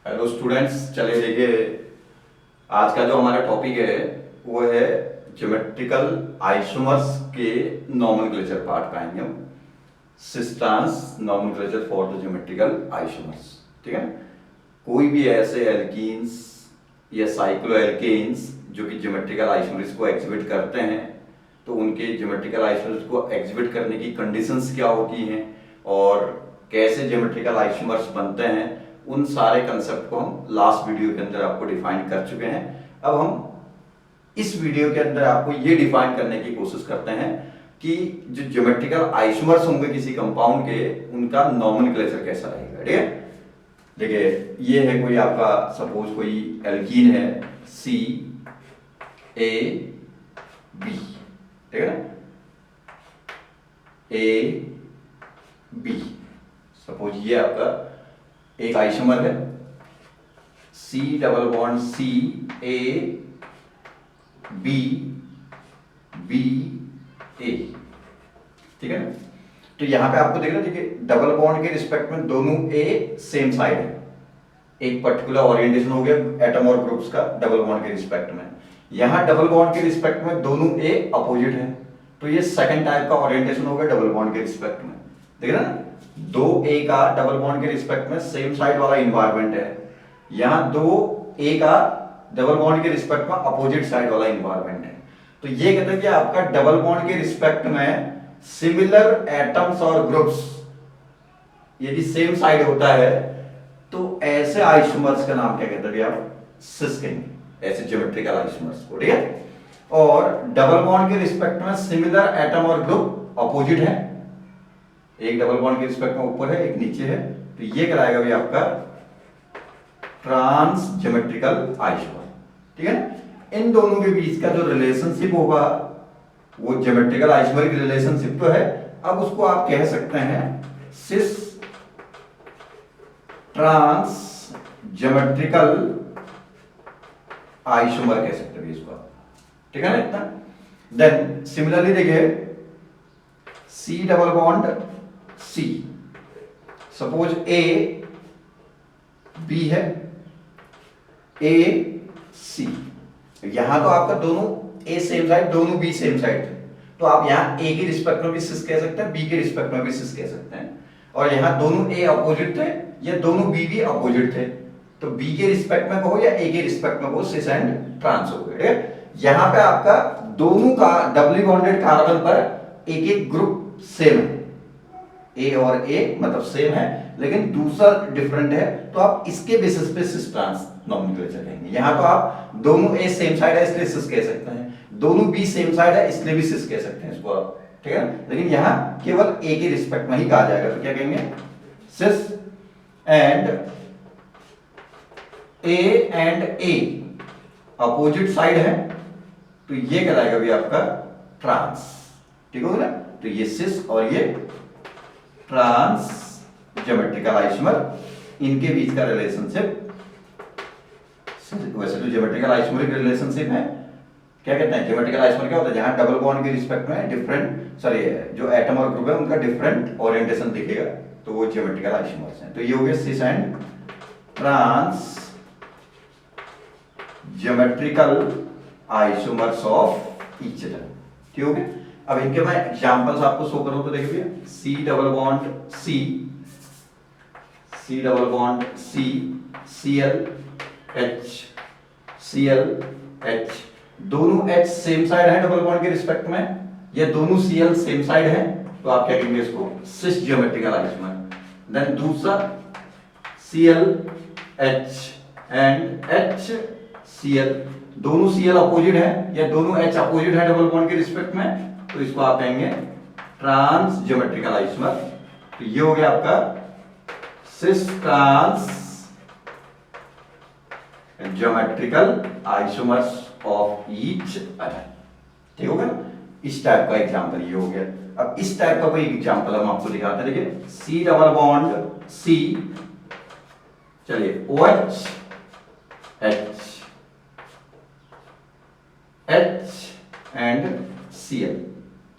Hello students, चलिए देखिए आज का जो हमारा टॉपिक है वो है ज्योमेट्रिकल आइसोमर्स के नॉमेनक्लेचर पार्ट पाएंगे हम। Cis trans nomenclature for the geometrical isomers. ठीक है ना। कोई भी ऐसे एल्कीन्स या साइक्लो एल्केन्स जो कि ज्योमेट्रिकल आइसोमर्स को एग्जिबिट करते हैं, तो उनके ज्योमेट्रिकल आइसोमर्स को एग्जिबिट करने की कंडीशंस क्या होती हैं और कैसे ज्योमेट्रिकल आइसोमर्स बनते हैं, उन सारे कंसेप्ट को हम लास्ट वीडियो के अंदर आपको डिफाइन कर चुके हैं। अब हम इस वीडियो के अंदर आपको ये डिफाइन करने की कोशिश करते हैं कि जो ज्योमेट्रिकल आइसोमर्स होंगे किसी कंपाउंड के, उनका नॉमेनक्लेचर कैसा रहेगा। ठीक है, देखिए ये है कोई आपका सपोज कोई एल्कीन है सी ए बी। ठीक है ना, ए बी। सपोज ये आपका एक आइसोमर है C double bond C A B B A। ठीक है ना। तो यहां पे आपको देखना, देखिए डबल बॉन्ड के रिस्पेक्ट में दोनों A सेम साइड है। एक पर्टिकुलर ओरिएंटेशन हो गया एटम और ग्रुप्स का डबल बॉन्ड के रिस्पेक्ट में। यहां डबल बॉन्ड के रिस्पेक्ट में दोनों A अपोजिट है, तो ये सेकंड टाइप का ओरिएंटेशन हो गया डबल बॉन्ड के रिस्पेक्ट में। देख रहे ना, दो ए का डबल बॉन्ड के रिस्पेक्ट में सेम साइड वाला इन्वायरमेंट है, यहां दो ए का डबल बॉन्ड के रिस्पेक्ट में अपोजिट साइड वाला इन्वायरमेंट है। तो ये कहते हैं कि आपका डबल बॉन्ड के रिस्पेक्ट में सिमिलर एटम्स और ग्रुप्स यदि सेम साइड होता है तो ऐसे आइसोमर्स का नाम क्या कहते हैं आप? सिस कहेंगे, ऐसे ज्योमेट्रिकल आइसोमर्स को। ठीक है। और डबल बॉन्ड के रिस्पेक्ट में सिमिलर एटम और ग्रुप अपोजिट है, एक डबल बॉन्ड के रिस्पेक्ट में ऊपर है एक नीचे है, तो ये कहलाएगा भी आपका ट्रांस ज्योमेट्रिकल आइसोमर। ठीक है ना। इन दोनों के बीच का जो रिलेशनशिप होगा वो ज्योमेट्रिकल आइसोमर की रिलेशनशिप तो है, अब उसको आप कह सकते हैं सिस ट्रांस ज्योमेट्रिकल आइसोमर कह सकते हैं इसको। ठीक है ना इतना। देन सिमिलरली देखिए C double bond C, suppose A B है A C। यहां तो आपका दोनों A सेम साइड दोनों B सेम साइड थे, तो आप यहां A के रिस्पेक्ट में भी सिस कह सकते हैं, B के रिस्पेक्ट में भी सिस कह सकते हैं। और यहां दोनों A अपोजिट थे या दोनों B भी अपोजिट थे, तो B के रिस्पेक्ट में कहो या A के रिस्पेक्ट में कहो, सिस एंड ट्रांस हो गए। यहां पे आपका दोनों का डबली बॉन्डेड कार्बन पर एक एक ग्रुप सेम है, ए और ए मतलब सेम है लेकिन दूसरा डिफरेंट है, तो आप इसके बेसिस पे सिस ट्रांस नॉमेनक्लेचर कहेंगे। यहां तो आप दोनों ए सेम साइड है इसलिए सिस कह सकते हैं, दोनों बी सेम साइड है इसलिए भी सिस कह सकते हैं इसको आप। ठीक है, लेकिन यहां केवल ए के रिस्पेक्ट में ही कहा जाएगा, तो क्या कहेंगे? Cis and A opposite side है, तो ये कहलाएगा भी आपका ट्रांस। ठीक हो गया। तो ये सिस और ये ट्रांस ज्योमेट्रिकल आइसोमर, इनके बीच का रिलेशनशिप, वैसे तो ज्योमेट्रिकल आइसोमर की रिलेशनशिप है, क्या कहते हैं? ज्योमेट्रिकल आइसोमर क्या होता है? जहां डबल बॉन्ड के रिस्पेक्ट में डिफरेंट जो एटम और ग्रुप है उनका डिफरेंट ओरिएंटेशन दिखेगा, तो वो ज्योमेट्रिकल आइसोमर्स हैं। तो ये हो गया cis and trans geometrical isomers of each other. ठीक हो गया। अब इनके मैं एग्जांपल्स आपको शो करूं तो देखिए C double bond C double bond C Cl H दोनों H सेम साइड है डबल बॉन्ड के रिस्पेक्ट में, या दोनों Cl सेम साइड है, तो आप क्या कहेंगे इसको? सिस ज्योमेट्रिकल आइसोमर। देन दूसरा Cl H एंड HCl, दोनों Cl अपोजिट है या दोनों H अपोजिट है डबल बॉन्ड के रिस्पेक्ट में, तो इसको आप कहेंगे ट्रांस ज्योमेट्रिकल आइसोमर। तो ये हो गया आपका cis trans geometrical isomers of each other. ठीक हो गया। इस टाइप का एग्जांपल ये हो गया। अब इस टाइप का कोई एग्जांपल हम आपको दिखाते हैं। देखिए C डबल बॉन्ड C, चलिए OH H एंड Cl।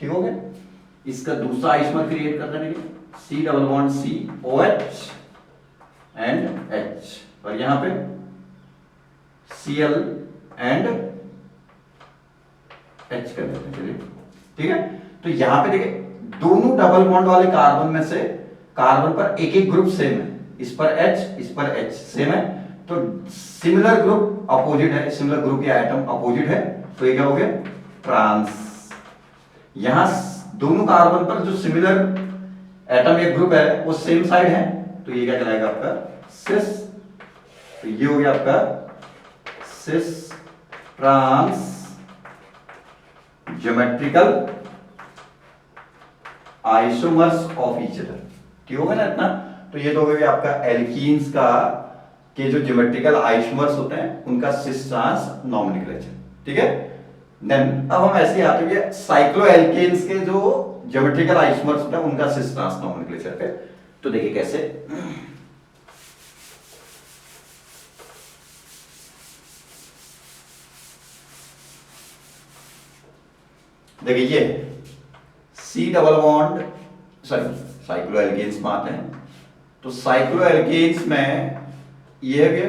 ठीक हो गया। इसका दूसरा आइसोमर क्रिएट करते हैं। C double bond C OH and H, और यहां पे Cl एंड H कर देते हैं। चलिए ठीक है, तो यहां पे देखिए दोनों डबल बॉन्ड वाले कार्बन में से कार्बन पर एक एक ग्रुप सेम है, इस पर H इस पर H सेम है, तो सिमिलर ग्रुप अपोजिट है, सिमिलर ग्रुप या एटम अपोजिट है, तो ये क्या हो गया ट्रांस। यहां दोनों कार्बन पर जो सिमिलर एटम या ग्रुप है वो सेम साइड है, तो ये क्या कहलाएगा आपका सिस। तो ये हो गया आपका cis trans geometrical isomers of each other. ठीक होगा ना इतना। तो ये तो हो गया आपका एल्कीन्स का के जो ज्योमेट्रिकल आइसोमर्स होते हैं उनका सिस ट्रांस नॉमेनक्लेचर। ठीक है, देन अब हम ऐसे आते हैं साइक्लोएल्केन्स के जो ज्योमेट्रिकल आइसोमर्स होता है उनका सिस ट्रांस नॉमेनक्लेचर पे। तो देखिए कैसे, देखिए ये C double bond sorry cycloalkanes में आते हैं। तो साइक्लोएल्केन्स में ये है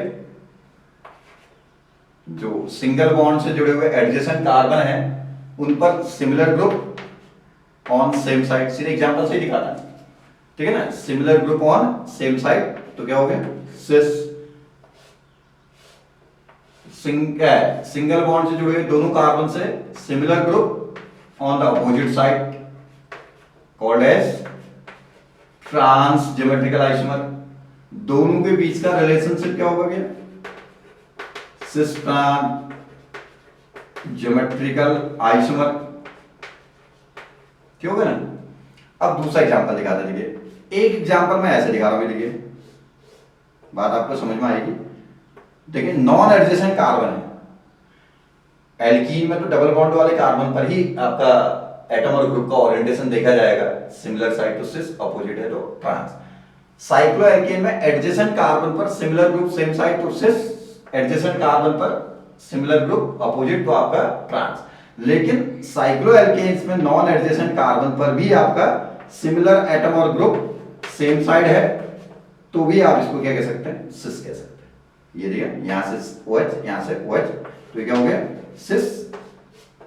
जो सिंगल बॉन्ड से जुड़े हुए एडजेसेंट कार्बन है उन पर similar group on same side, सीधे एग्जांपल से ही दिखाता है। ठीक है ना, similar group on same side, तो क्या हो गया सिस। सिंगल बॉन्ड से जुड़े हुए दोनों कार्बन से similar group on the opposite side called as trans geometrical isomer. दोनों के बीच का रिलेशनशिप क्या होगा भैया सिस ट्रांस ज्योमेट्रिकल आइसोमर। ठीक होगा ना। अब दूसरा एग्जांपल दिखाते हैं। देखिए एक एग्जांपल मैं ऐसे दिखा रहा हूं, देखिए बात आपको समझ में आएगी। देखिए नॉन एडजेसेंट कार्बन है, एल्कीन में तो डबल बॉन्ड वाले कार्बन पर ही आपका एटम और ग्रुप का ओरिएंटेशन देखा जाएगा, सिमिलर साइड तो सिस, अपोजिट है तो ट्रांस। साइक्लोएल्केन में एडजेसेंट कार्बन पर सिमिलर ग्रुप सेम साइड तो सिस, एडजेसेंट कार्बन पर सिमिलर ग्रुप अपोजिट तो आपका ट्रांस। लेकिन साइक्लोएल्केन्स में नॉन एडजेसेंट कार्बन पर भी आपका सिमिलर एटम और ग्रुप सेम साइड है, तो भी आप इसको क्या कह सकते हैं सिस कह सकते हैं। ये देखिए यहां से OH यहां से OH, तो क्या हो गया सिस।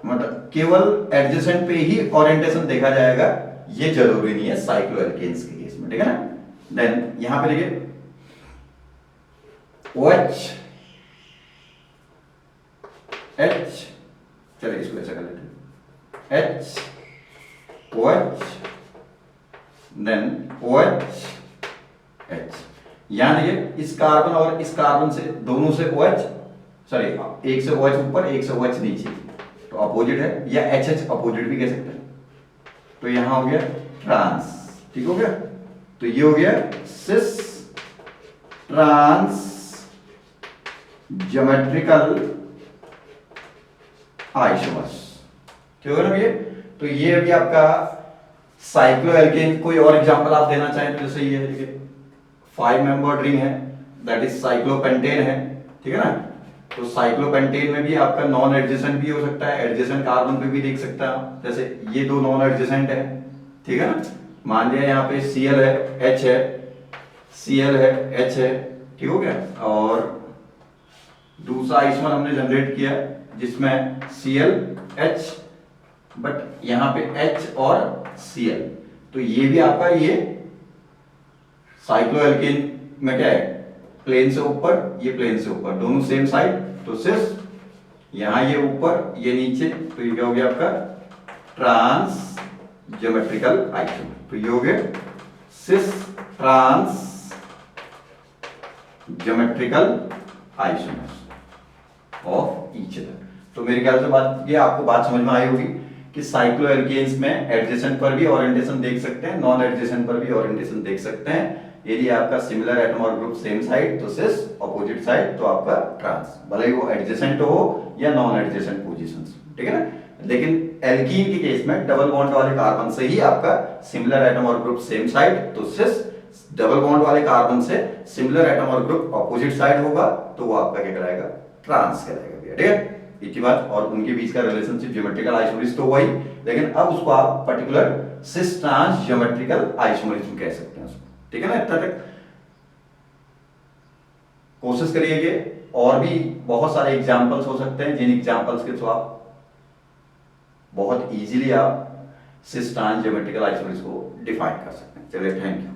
मतलब केवल एडजेसेंट पे ही ओरिएंटेशन देखा जाएगा, ये जरूरी नहीं है साइक्लोएल्केन्स के केस में। ठीक है ना। देन यहां पे देखिए OH H, चलिए इसको ऐसा कर लेते हैं H OH then OH H। यहां देखिए इस कार्बन और इस कार्बन से दोनों से OH सॉरी एक से OH ऊपर एक से OH नीचे, तो अपोजिट है, या HH अपोजिट भी कह सकते हैं। तो यहां हो गया ट्रांस। ठीक हो गया, तो ये हो गया सिस ट्रांस ज्योमेट्रिकल आइसोमर्स। ठीक होगा ना ये। तो ये अभी आपका साइक्लोएल्केन। कोई और एग्जांपल आप देना चाहें तो जैसे ये है, देखिए 5 मेंबर्ड रिंग है, दैट इज साइक्लोपेंटेन है। ठीक है ना। तो साइक्लोपेंटेन में भी आपका नॉन एडजेसेंट भी हो सकता है, एडजेसेंट कार्बन पे भी देख सकता है, जैसे ये दो नॉन एडजेसेंट है। ठीक है ना। मान लिया यहाँ पे Cl है H है, Cl है H है। ठीक हो गया। और दूसरा आइसोमर हमने जनरेट किया जिसमें Cl H, बट यहां पे H और Cl, तो ये भी आपका ये साइक्लोएल्केन में क्या है प्लेन से ऊपर, ये प्लेन से ऊपर, दोनों सेम साइड तो सिस। यहां ये ऊपर ये नीचे, तो ये क्या हो गया आपका ट्रांस ज्योमेट्रिकल आइसोमर। तो ये हो गया cis trans geometrical isomers of each other. तो मेरे ख्याल से बात ये आपको बात समझ में आई होगी कि साइक्लोएल्केन्स में एडजेसेंट पर भी ओरिएंटेशन देख सकते हैं, नॉन एडजेसेंट पर भी ओरिएंटेशन देख सकते हैं। यदि आपका सिमिलर एटम और ग्रुप सेम साइड तो सिस, अपोजिट साइड तो आपका ट्रांस, भले ही वो एडजेसेंट हो या नॉन एडजेसेंट पोजीशंस। ठीक है ना। लेकिन एल्कीन के केस में डबल बॉन्ड वाले कार्बन से ही आपका सिमिलर एटम और ग्रुप सेम साइड तो सिस, डबल बॉन्ड वाले कार्बन से सिमिलर एटम और ग्रुप अपोजिट साइड होगा तो वो आपका क्या कहलाएगा ट्रांस कहलाएगा भैया। ठीक है, इतनी बात। और उनके बीच का रिलेशनशिप ज्योमेट्रिकल आइसोमरिज्म तो वही, लेकिन अब उसको आप particular cis trans geometrical isomerism कह सकते हैं उसको। ठीक है ना। इतना तक कोशिश करिएगा, और भी बहुत सारे एग्जाम्पल्स हो सकते हैं जिन एग्जाम्पल्स के थ्रू आप बहुत इजीली आप सिस्टाइन ज्योमेट्रिकल आइसोमेट्रिक्स को डिफाइन कर सकते हैं। चलिए, थैंक यू।